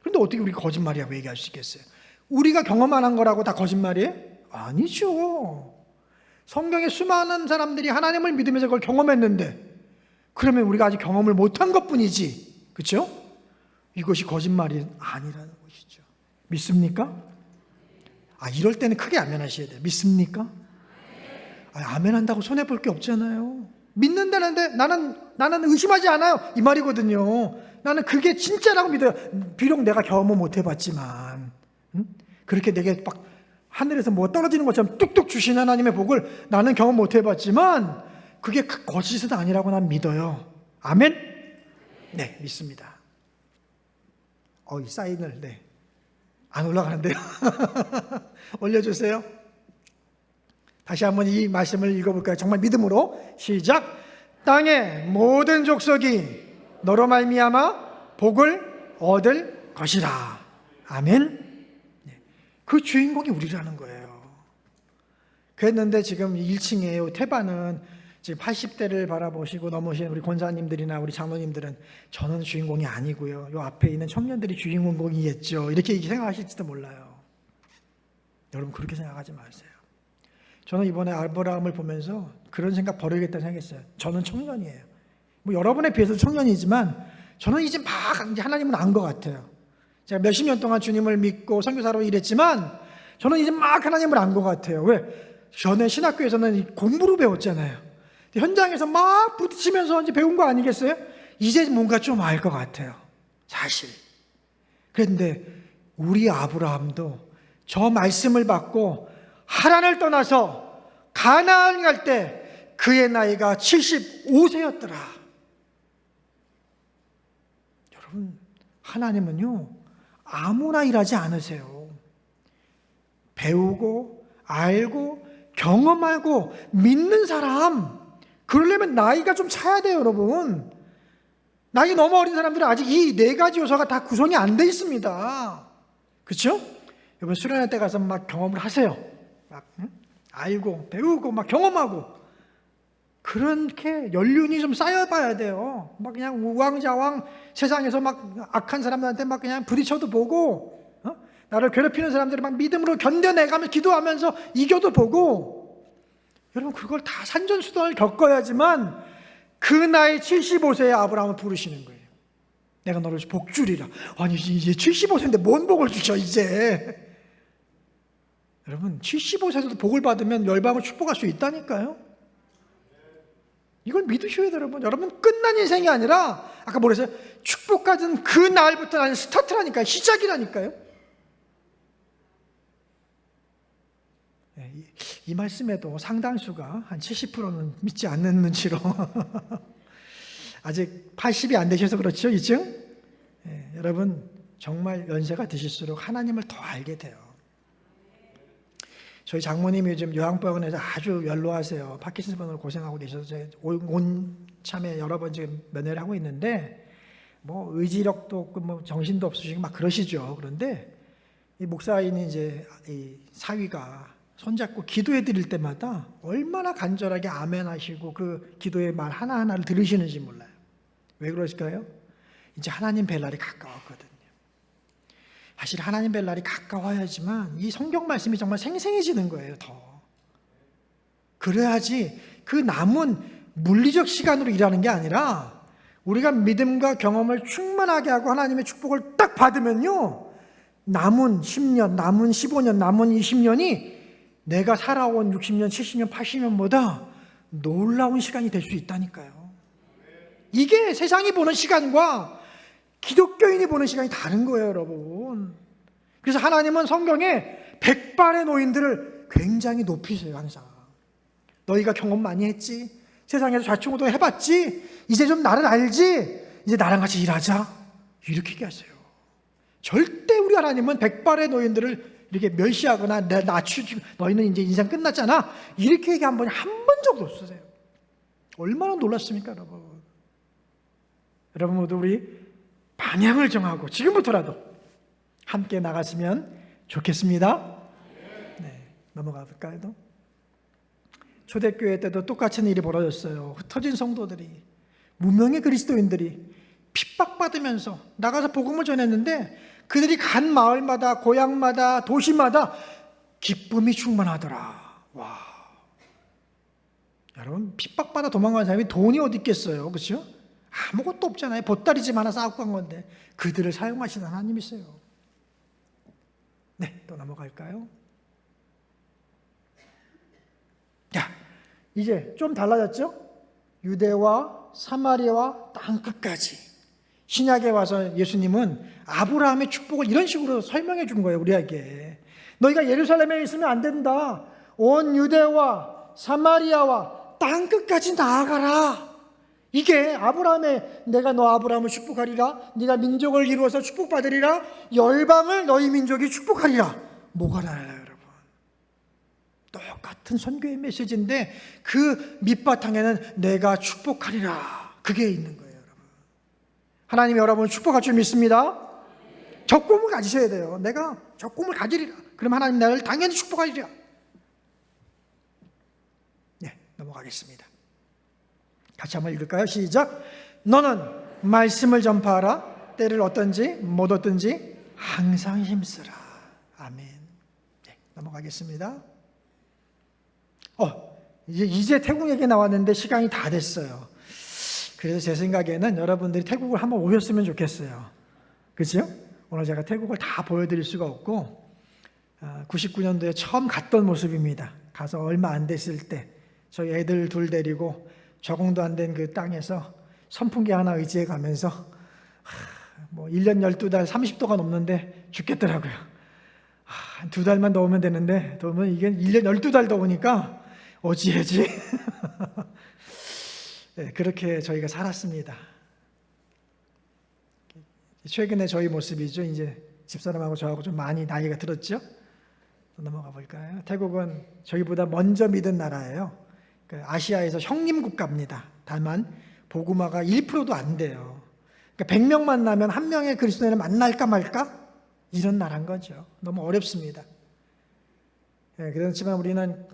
그런데 어떻게 우리가 거짓말이라고 얘기할 수 있겠어요? 우리가 경험 안 한 거라고 다 거짓말이에요? 아니죠. 성경에 수많은 사람들이 하나님을 믿으면서 그걸 경험했는데 그러면 우리가 아직 경험을 못한 것뿐이지, 그렇죠? 이것이 거짓말이 아니라는 것이죠. 믿습니까? 이럴 때는 크게 아멘하셔야 돼요. 믿습니까? 아멘한다고 손해볼 게 없잖아요. 믿는다는데 나는 의심하지 않아요, 이 말이거든요. 나는 그게 진짜라고 믿어요. 비록 내가 경험을 못 해봤지만 그렇게 내게 막 하늘에서 뭐 떨어지는 것처럼 뚝뚝 주신 하나님의 복을 나는 경험 못 해봤지만 그게 거짓은 아니라고 난 믿어요. 아멘? 네, 믿습니다. 이 사인을 안 올라가는데요. 올려주세요. 다시 한번 이 말씀을 읽어볼까요? 정말 믿음으로 시작. 땅의 모든 족속이 너로 말미암아 복을 얻을 것이라. 아멘. 그 주인공이 우리라는 거예요. 그랬는데 지금 1층에 태반은 지금 80대를 바라보시고 넘으신 우리 권사님들이나 우리 장로님들은 저는 주인공이 아니고요, 요 앞에 있는 청년들이 주인공이겠죠, 이렇게 생각하실지도 몰라요. 여러분, 그렇게 생각하지 마세요. 저는 이번에 아브라함을 보면서 그런 생각 버려야겠다는 생각했어요. 저는 청년이에요. 뭐 여러분에 비해서 청년이지만 저는 이제 하나님을 안 것 같아요. 제가 몇십 년 동안 주님을 믿고 선교사로 일했지만 저는 이제 하나님을 안 것 같아요. 왜? 전에 신학교에서는 공부로 배웠잖아요. 현장에서 막 부딪히면서 이제 배운 거 아니겠어요? 이제 뭔가 좀 알 것 같아요, 사실. 그런데 우리 아브라함도 저 말씀을 받고 하란을 떠나서 가나안 갈 때 그의 나이가 75세였더라. 여러분, 하나님은요 아무나 일하지 않으세요. 배우고 알고 경험하고 믿는 사람, 그러려면 나이가 좀 차야 돼요, 여러분. 나이 너무 어린 사람들은 아직 이 4가지 요소가 다 구성이 안 돼 있습니다. 그렇죠? 여러분, 수련회 때 가서 막 경험을 하세요. 막 알고 배우고 막 경험하고 그렇게 연륜이 좀 쌓여봐야 돼요. 막 그냥 우왕좌왕 세상에서 막 악한 사람들한테 막 그냥 부딪혀도 보고 나를 괴롭히는 사람들을 막 믿음으로 견뎌내가며 기도하면서 이겨도 보고, 여러분, 그걸 다 산전수전을 겪어야지만 그 나이 75세에 아브라함을 부르시는 거예요. 내가 너를 복 주리라. 아니, 이제 75세인데 뭔 복을 주셔 이제. 여러분, 75세에도 복을 받으면 열방을 축복할 수 있다니까요. 이걸 믿으셔야 돼요, 여러분. 여러분, 끝난 인생이 아니라 아까 뭐랬어요? 축복받은 그 날부터 나는 스타트라니까요. 시작이라니까요. 이 말씀에도 상당수가 한 70%는 믿지 않는 눈치로 아직 80이 안 되셔서 그렇죠, 이쯤? 여러분, 정말 연세가 드실수록 하나님을 더 알게 돼요. 저희 장모님이 요즘 요양병원에서 아주 연로하세요. 파킨슨병으로 고생하고 계셔서 온 참에 여러 번 지금 면회를 하고 있는데 뭐 의지력도 없고 뭐 정신도 없으시고 막 그러시죠. 그런데 이 목사인 이제 이 사위가 손잡고 기도해 드릴 때마다 얼마나 간절하게 아멘 하시고 그 기도의 말 하나하나를 들으시는지 몰라요. 왜 그러실까요? 이제 하나님 뵐 날이 가까웠거든요. 사실 하나님 뵐 날이 가까워야지만 이 성경 말씀이 정말 생생해지는 거예요. 더 그래야지 그 남은 물리적 시간으로 일하는 게 아니라 우리가 믿음과 경험을 충만하게 하고 하나님의 축복을 딱 받으면요, 남은 10년, 남은 15년, 남은 20년이 내가 살아온 60년, 70년, 80년보다 놀라운 시간이 될 수 있다니까요. 이게 세상이 보는 시간과 기독교인이 보는 시간이 다른 거예요, 여러분. 그래서 하나님은 성경에 백발의 노인들을 굉장히 높이세요, 항상. 너희가 경험 많이 했지? 세상에서 좌충우돌 해봤지? 이제 좀 나를 알지? 이제 나랑 같이 일하자. 이렇게 얘기하세요. 절대 우리 하나님은 백발의 노인들을 이렇게 멸시하거나 낮추지, 너희는 이제 인생 끝났잖아, 이렇게 얘기 한 번도 적도 없으세요. 얼마나 놀랐습니까, 여러분? 여러분 모두 우리 방향을 정하고 지금부터라도 함께 나갔으면 좋겠습니다. 네, 넘어가 볼까요? 초대교회 때도 똑같은 일이 벌어졌어요. 흩어진 성도들이, 무명의 그리스도인들이 핍박받으면서 나가서 복음을 전했는데 그들이 간 마을마다 고향마다 도시마다 기쁨이 충만하더라. 와, 여러분, 핍박받아 도망간 사람이 돈이 어디 있겠어요, 그렇죠? 아무것도 없잖아요. 보따리집 하나 싸고 간 건데 그들을 사용하시는 하나님이 있어요. 네, 또 넘어갈까요? 자, 이제 좀 달라졌죠? 유대와 사마리아와 땅끝까지. 신약에 와서 예수님은 아브라함의 축복을 이런 식으로 설명해 준 거예요, 우리에게. 너희가 예루살렘에 있으면 안 된다. 온 유대와 사마리아와 땅끝까지 나아가라. 이게 아브라함의, 내가 너 아브라함을 축복하리라, 네가 민족을 이루어서 축복받으리라, 열방을 너희 민족이 축복하리라. 뭐가 달라요, 여러분? 똑같은 선교의 메시지인데 그 밑바탕에는 내가 축복하리라, 그게 있는 거예요, 여러분. 하나님이 여러분을 축복할 줄 믿습니다. 적금을 가지셔야 돼요. 내가 적금을 가지리라. 그럼 하나님 나를 당연히 축복하리라. 네, 넘어가겠습니다. 같이 한번 읽을까요? 시작. 너는 말씀을 전파하라. 때를 어떤지 못 어떤지 항상 힘쓰라. 아멘. 네, 넘어가겠습니다. 이제 태국 얘기 나왔는데 시간이 다 됐어요. 그래서 제 생각에는 여러분들이 태국을 한번 오셨으면 좋겠어요. 그렇죠? 오늘 제가 태국을 다 보여드릴 수가 없고 99년도에 처음 갔던 모습입니다. 가서 얼마 안 됐을 때 저희 애들 둘 데리고 적응도 안 된 그 땅에서 선풍기 하나 의지해 가면서 뭐 1년 12달 30도가 넘는데 죽겠더라고요. 한 2달만 더 오면 되는데 더우면 이게 1년 12달 더우니까 어찌해지? 네, 그렇게 저희가 살았습니다. 최근에 저희 모습이죠. 이제 집사람하고 저하고 좀 많이 나이가 들었죠. 넘어가 볼까요? 태국은 저희보다 먼저 믿은 나라예요. 아시아에서 형님 국가입니다. 다만 복음화가 1%도 안 돼요. 그러니까 100명 만나면 한 명의 그리스도인을 만날까 말까? 이런 나라인 거죠. 너무 어렵습니다. 네, 그렇지만 우리는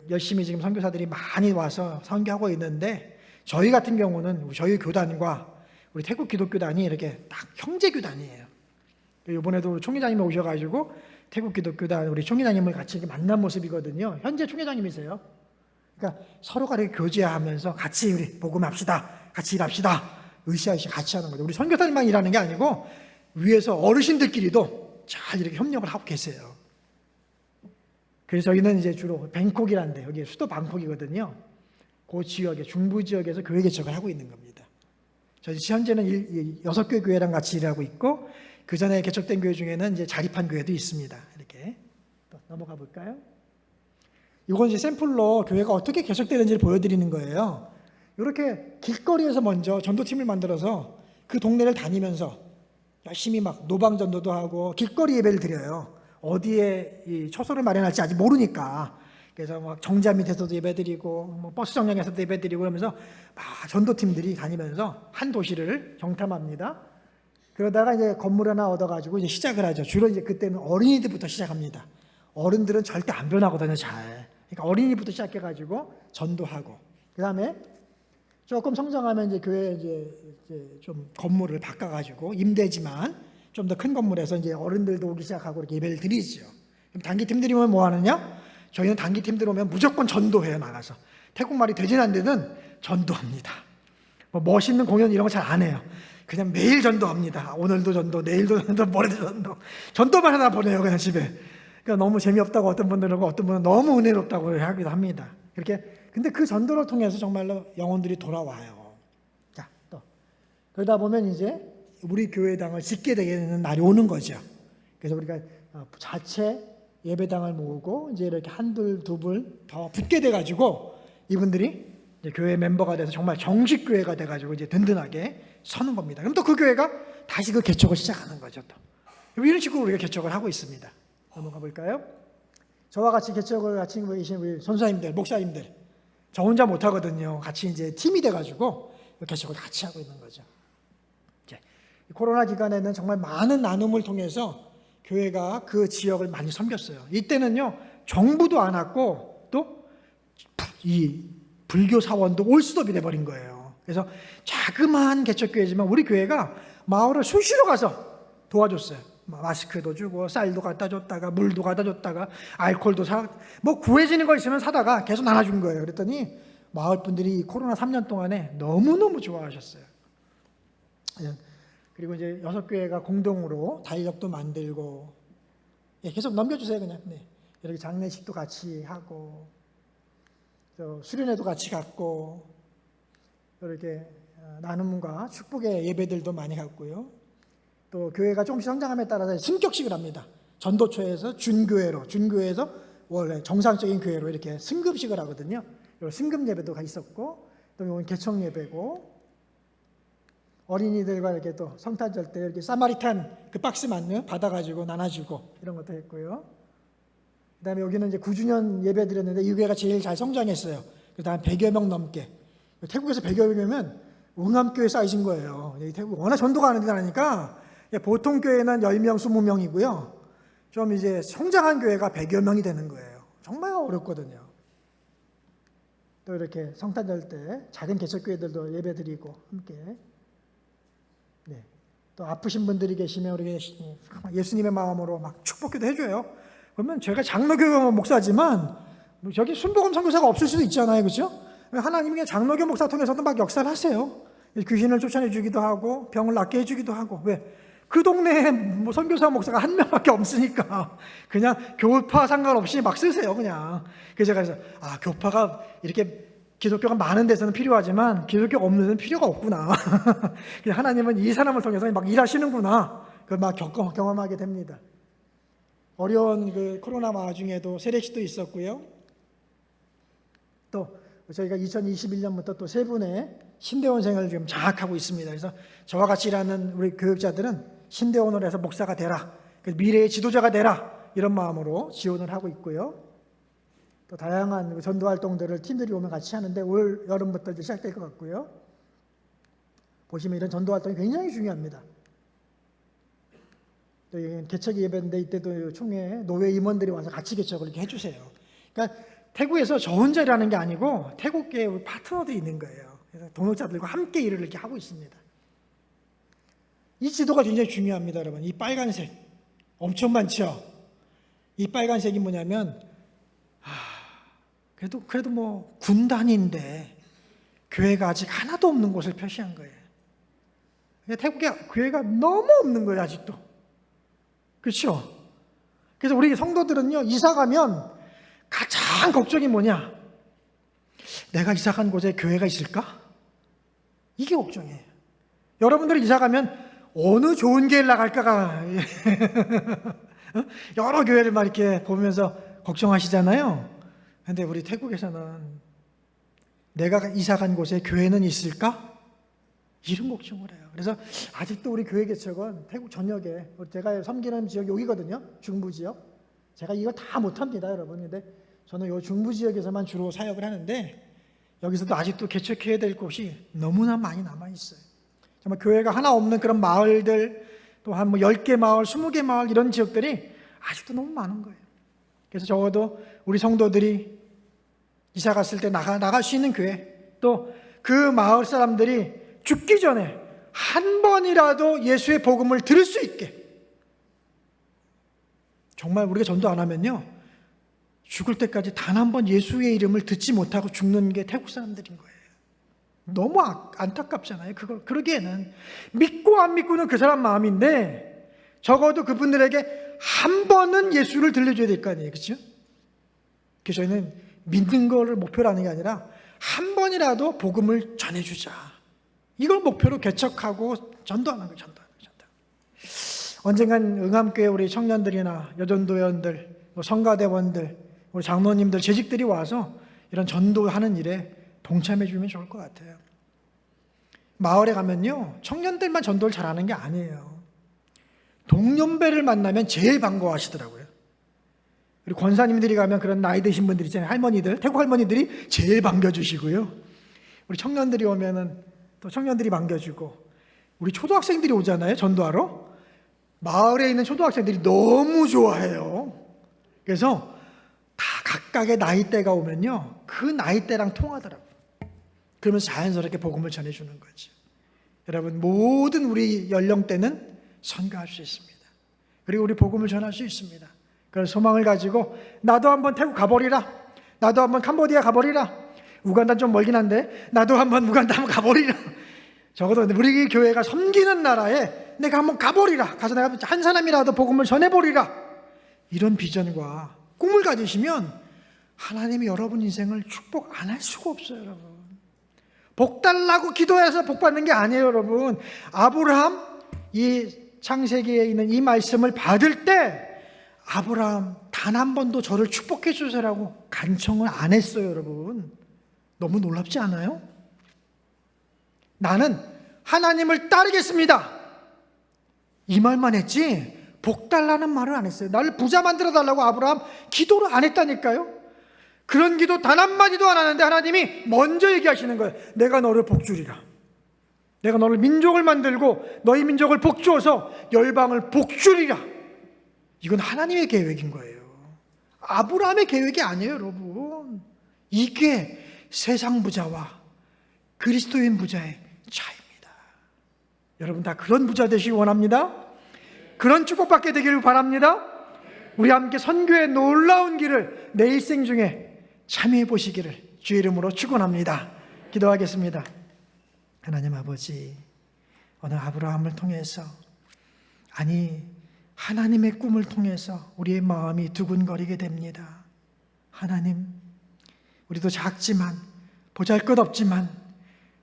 열심히 지금 선교사들이 많이 와서 선교하고 있는데 저희 같은 경우는 저희 교단과 우리 태국 기독교단이 이렇게 딱 형제 교단이에요. 이번에도 총회장님이 오셔가지고 태국 기독교단 우리 총회장님을 같이 이렇게 만난 모습이거든요. 현재 총회장님이세요. 그러니까 서로가 이렇게 교제하면서 같이 우리 복음합시다, 같이 일합시다, 으쌰으쌰 같이 하는 거죠. 우리 선교사님만 일하는 게 아니고 위에서 어르신들끼리도 잘 이렇게 협력을 하고 계세요. 그래서 저희는 이제 주로 뱅콕이란데 여기 수도 방콕이거든요. 그 지역에 중부 지역에서 교회 개척을 하고 있는 겁니다. 저희 현재는 6개 교회랑 같이 일하고 있고 그 전에 개척된 교회 중에는 이제 자립한 교회도 있습니다. 이렇게 또 넘어가 볼까요? 이건 이제 샘플로 교회가 어떻게 개척되는지를 보여드리는 거예요. 이렇게 길거리에서 먼저 전도팀을 만들어서 그 동네를 다니면서 열심히 막 노방 전도도 하고 길거리 예배를 드려요. 어디에 이 초소를 마련할지 아직 모르니까 그래서 막 정자 밑에서도 예배드리고 뭐 버스 정류장에서도 예배드리고 그러면서 막 전도팀들이 다니면서 한 도시를 정탐합니다. 그러다가 이제 건물 하나 얻어가지고 이제 시작을 하죠. 주로 이제 그때는 어린이들부터 시작합니다. 어른들은 절대 안 변하거든요, 잘. 그러니까 어린이부터 시작해가지고 전도하고 그 다음에 조금 성장하면 이제 교회 이제 좀 건물을 바꿔가지고 임대지만 좀 더 큰 건물에서 이제 어른들도 오기 시작하고 이렇게 예배를 드리죠. 그럼 단기팀들이 오면 뭐 하느냐? 저희는 단기팀들 오면 무조건 전도해요, 나가서. 태국말이 되진 않는 전도합니다. 뭐 멋있는 공연 이런 거 잘 안 해요. 그냥 매일 전도합니다. 오늘도 전도, 내일도 전도, 모레도 전도. 전도만 하나 보내요, 그냥 집에. 그러니까 너무 재미없다고 어떤 분들은 하고 어떤 분은 너무 은혜롭다고 하기도 합니다. 그렇게 근데 그 전도를 통해서 정말로 영혼들이 돌아와요. 자, 또 그러다 보면 이제 우리 교회당을 짓게 되는 날이 오는 거죠. 그래서 우리가 자체 예배당을 모으고 이제 이렇게 한둘 두불 더 붙게 돼가지고 이분들이 이제 교회 멤버가 돼서 정말 정식 교회가 돼가지고 이제 든든하게 서는 겁니다. 그럼 또 그 교회가 다시 그 개척을 시작하는 거죠. 또 이런 식으로 우리가 개척을 하고 있습니다. 넘어가 볼까요? 저와 같이 개척을 같이 계신 우리 선사님들, 목사님들, 저 혼자 못 하거든요. 같이 이제 팀이 돼가지고 개척을 같이 하고 있는 거죠. 이제 코로나 기간에는 정말 많은 나눔을 통해서 교회가 그 지역을 많이 섬겼어요. 이때는요, 정부도 안 왔고 또 이 불교 사원도 올 수도 없이 돼버린 거예요. 그래서 자그마한 개척교회지만 우리 교회가 마을을 수시로 가서 도와줬어요. 마스크도 주고 쌀도 갖다 줬다가 물도 갖다 줬다가 알코올도 뭐 구해지는 거 있으면 사다가 계속 나눠준 거예요. 그랬더니 마을 분들이 코로나 3년 동안에 너무너무 좋아하셨어요. 그리고 이제 6교회가 공동으로 달력도 만들고 계속 넘겨주세요. 그냥 이렇게 장례식도 같이 하고 수련회도 같이 갔고 이렇게 나눔과 축복의 예배들도 많이 갔고요. 또 교회가 조금씩 성장함에 따라서 승격식을 합니다. 전도처에서 준교회에서 원래 정상적인 교회로 이렇게 승급식을 하거든요. 승급 예배도 있었고 또 이건 개척 예배고 어린이들과 이렇게 또 성탄절 때 이렇게 사마리탄 그 박스만 받아가지고 나눠주고 이런 것도 했고요. 그다음에 여기는 이제 9주년 예배 드렸는데 이 교회가 제일 잘 성장했어요. 그다음 100여 명 넘게. 태국에서 100여 명이면 응암교회 사이즈인 거예요. 태국 워낙 전도가 하는 데 나니까 보통 교회는 10명, 20명이고요. 좀 이제 성장한 교회가 100여 명이 되는 거예요. 정말 어렵거든요. 또 이렇게 성탄절 때 작은 개척교회들도 예배 드리고 함께. 또 아프신 분들이 계시면 우리 예수님의 마음으로 막 축복기도 해줘요. 그러면 제가 장로교 목사지만 저기 순복음 선교사가 없을 수도 있잖아요, 그렇죠? 하나님이 장로교 목사 통해서도 막 역사를 하세요. 귀신을 쫓아내 주기도 하고 병을 낫게 해주기도 하고. 왜? 그 동네에 뭐 선교사 목사가 한 명밖에 없으니까 그냥 교파 상관없이 막 쓰세요, 그냥. 그래서 제가 교파가 이렇게 기독교가 많은 데서는 필요하지만 기독교 없는 데는 필요가 없구나. 하나님은 이 사람을 통해서 막 일하시는구나. 그걸 막 경험하게 됩니다. 어려운 그 코로나 와중에도 세례식도 있었고요. 또 저희가 2021년부터 또 3분의 신대원생을 지금 장악하고 있습니다. 그래서 저와 같이 일하는 우리 교육자들은 신대원으로 해서 목사가 되라, 미래의 지도자가 되라, 이런 마음으로 지원을 하고 있고요. 또 다양한 전도 활동들을 팀들이 오면 같이 하는데 올 여름부터 이제 시작될 것 같고요. 보시면 이런 전도 활동이 굉장히 중요합니다. 또 개척 예배인데 이때도 총회 노회 임원들이 와서 같이 개척을 이렇게 해주세요. 그러니까 태국에서 저 혼자 일하는 게 아니고 태국계 우리 파트너들이 있는 거예요. 그래서 동역자들과 함께 일을 이렇게 하고 있습니다. 이 지도가 굉장히 중요합니다, 여러분. 이 빨간색 엄청 많죠. 이 빨간색이 뭐냐면 그래도 뭐 군단인데 교회가 아직 하나도 없는 곳을 표시한 거예요. 태국에 교회가 너무 없는 거예요, 아직도. 그렇죠? 그래서 우리 성도들은요, 이사 가면 가장 걱정이 뭐냐? 내가 이사 간 곳에 교회가 있을까? 이게 걱정이에요. 여러분들이 이사 가면 어느 좋은 교회를 나갈까가 여러 교회를 막 이렇게 보면서 걱정하시잖아요. 근데 우리 태국에서는 내가 이사 간 곳에 교회는 있을까? 이런 걱정을 해요. 그래서 아직도 우리 교회 개척은 태국 전역에 제가 섬기는 지역이 여기거든요. 중부 지역. 제가 이거 다 못합니다, 여러분. 근데 저는 요 중부 지역에서만 주로 사역을 하는데 여기서도 아직도 개척해야 될 곳이 너무나 많이 남아있어요. 정말 교회가 하나 없는 그런 마을들, 또 한 10개 마을, 20개 마을 이런 지역들이 아직도 너무 많은 거예요. 그래서 적어도 우리 성도들이 이사 갔을 때 나갈 수 있는 교회, 또 그 마을 사람들이 죽기 전에 한 번이라도 예수의 복음을 들을 수 있게, 정말 우리가 전도 안 하면요 죽을 때까지 단 한 번 예수의 이름을 듣지 못하고 죽는 게 태국 사람들인 거예요. 너무 안타깝잖아요. 그러기에는 믿고 안 믿고는 그 사람 마음인데 적어도 그분들에게 한 번은 예수를 들려줘야 될 거 아니에요, 그렇죠? 그래서 저희는 믿는 거를 목표로 하는 게 아니라 한 번이라도 복음을 전해주자, 이걸 목표로 개척하고 전도하는 거예요. 전도. 언젠간 응암교회 우리 청년들이나 여전도원들, 성가대원들, 우리 장로님들, 재직들이 와서 이런 전도하는 일에 동참해 주면 좋을 것 같아요. 마을에 가면요 청년들만 전도를 잘하는 게 아니에요. 동년배를 만나면 제일 반가워하시더라고요. 그리고 권사님들이 가면 그런 나이 드신 분들 있잖아요. 할머니들, 태국 할머니들이 제일 반겨주시고요. 우리 청년들이 오면은 또 청년들이 반겨주고, 우리 초등학생들이 오잖아요, 전도하러. 마을에 있는 초등학생들이 너무 좋아해요. 그래서 다 각각의 나이대가 오면요 그 나이대랑 통하더라고요. 그러면서 자연스럽게 복음을 전해주는 거죠. 여러분, 모든 우리 연령대는 선교할 수 있습니다. 그리고 우리 복음을 전할 수 있습니다. 그런 소망을 가지고 나도 한번 태국 가버리라, 나도 한번 캄보디아 가버리라, 우간다 좀 멀긴 한데 나도 한번 우간다 한번 가버리라, 적어도 우리 교회가 섬기는 나라에 내가 한번 가버리라, 가서 내가 한 사람이라도 복음을 전해버리라, 이런 비전과 꿈을 가지시면 하나님이 여러분 인생을 축복 안 할 수가 없어요. 여러분, 복 달라고 기도해서 복 받는 게 아니에요. 여러분, 아브라함, 이 창세기에 있는 이 말씀을 받을 때 아브라함 단 한 번도 저를 축복해 주세요라고 간청을 안 했어요. 여러분, 너무 놀랍지 않아요? 나는 하나님을 따르겠습니다, 이 말만 했지 복 달라는 말을 안 했어요. 나를 부자 만들어 달라고 아브라함 기도를 안 했다니까요. 그런 기도 단 한마디도 안 하는데 하나님이 먼저 얘기하시는 거예요. 내가 너를 복주리라, 내가 너를 민족을 만들고 너희 민족을 복주어서 열방을 복주리라. 이건 하나님의 계획인 거예요. 아브라함의 계획이 아니에요. 여러분, 이게 세상 부자와 그리스도인 부자의 차이입니다. 여러분 다 그런 부자 되시기 원합니다. 그런 축복받게 되기를 바랍니다. 우리 함께 선교의 놀라운 길을 내 일생 중에 참여해 보시기를 주의 이름으로 축원합니다. 기도하겠습니다. 하나님 아버지, 오늘 아브라함을 통해서, 아니 하나님의 꿈을 통해서 우리의 마음이 두근거리게 됩니다. 하나님, 우리도 작지만 보잘것없지만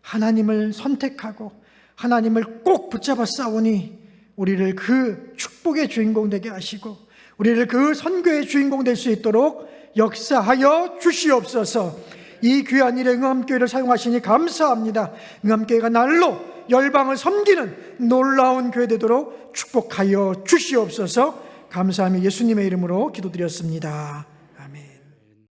하나님을 선택하고 하나님을 꼭 붙잡아 싸우니 우리를 그 축복의 주인공 되게 하시고 우리를 그 선교의 주인공 될 수 있도록 역사하여 주시옵소서. 이 귀한 일에 응암교회를 사용하시니 감사합니다. 응암교회가 날로 열방을 섬기는 놀라운 교회 되도록 축복하여 주시옵소서. 감사하며 예수님의 이름으로 기도드렸습니다.